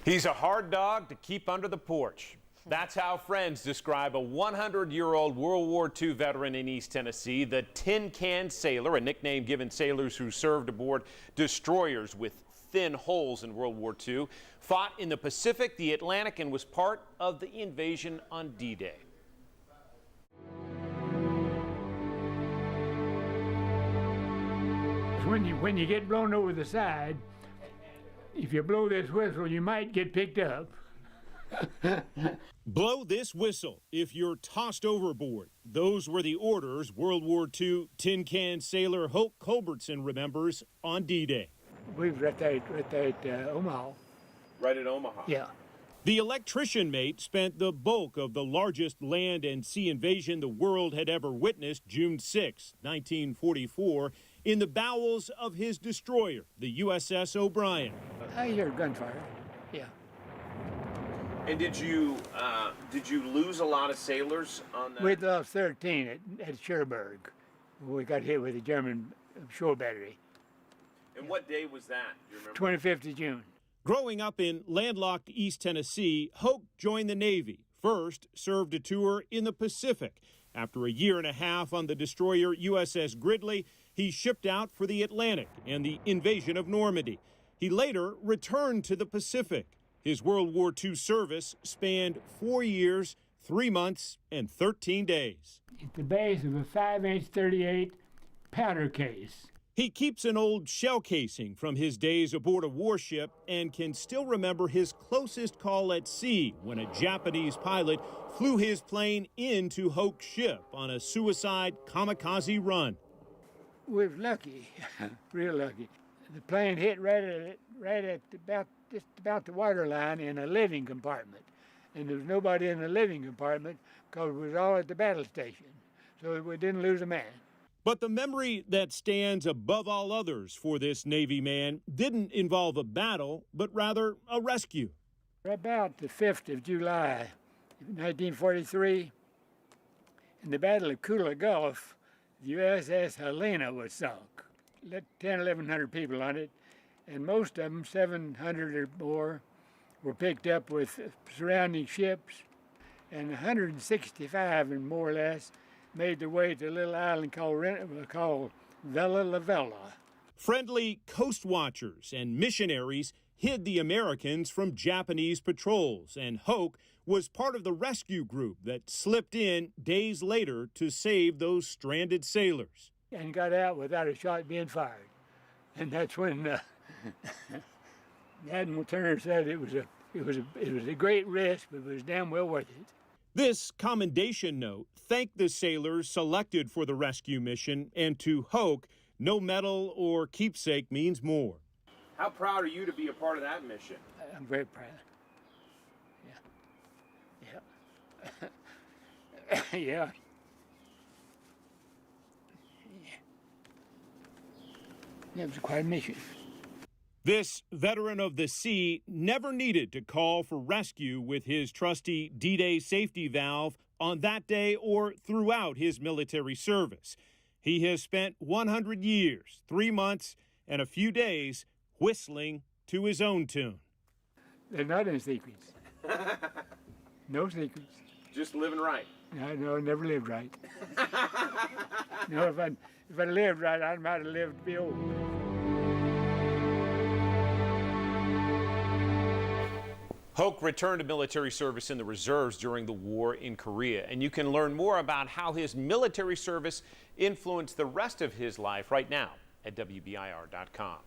He's a hard dog to keep under the porch. That's how friends describe a 100-year-old World War II veteran in East Tennessee, the Tin Can Sailor, a nickname given sailors who served aboard destroyers with thin holes in World War II, fought in the Pacific, the Atlantic, and was part of the invasion on D-Day. When you get blown over the side, if you blow this whistle, you might get picked up. Blow this whistle if you're tossed overboard. Those were the orders World War II Tin Can Sailor Hoke Culbertson remembers on D-Day. We were right there at Omaha. Right at Omaha? Yeah. The electrician mate spent the bulk of the largest land and sea invasion the world had ever witnessed June 6, 1944, in the bowels of his destroyer, the U.S.S. O'Brien. I hear gunfire, yeah. And did you lose a lot of sailors on that? We lost 13 at Cherbourg. We got hit with a German shore battery. And what day was that? Do you remember? 25th of June. Growing up in landlocked East Tennessee, Hoke joined the Navy. First, served a tour in the Pacific. After a year and a half on the destroyer U.S.S. Gridley, he shipped out for the Atlantic and the invasion of Normandy. He later returned to the Pacific. His World War II service spanned 4 years, 3 months, and 13 days. It's the base of a 5-inch 38 powder case. He keeps an old shell casing from his days aboard a warship and can still remember his closest call at sea when a Japanese pilot flew his plane into Hoke's ship on a suicide kamikaze run. We were lucky, real lucky. The plane hit right at just about the waterline in a living compartment. And there was nobody in the living compartment because we was all at the battle station. So we didn't lose a man. But the memory that stands above all others for this Navy man didn't involve a battle, but rather a rescue. About the 5th of July, 1943, in the Battle of Kula Gulf, the U.S.S. Helena was sunk. 1,100 people on it, and most of them, 700 or more, were picked up with surrounding ships, and 165 and more or less made their way to a little island called Vella La Vella. Friendly coast watchers and missionaries hid the Americans from Japanese patrols, and Hoke was part of the rescue group that slipped in days later to save those stranded sailors. And got out without a shot being fired. And that's when Admiral Turner said it was a great risk, but it was damn well worth it. This commendation note thanked the sailors selected for the rescue mission, and to Hoke, no medal or keepsake means more. How proud are you to be a part of that mission? I'm very proud. Yeah. Yeah. It was quite a mission. This veteran of the sea never needed to call for rescue with his trusty D-Day safety valve on that day or throughout his military service. He has spent 100 years, 3 months, and a few days whistling to his own tune. There's not any secrets. No secrets. Just living right. No, I never lived right. No, if I lived right, I might have lived to be old. Hoke returned to military service in the reserves during the war in Korea, and you can learn more about how his military service influenced the rest of his life right now at WBIR.com.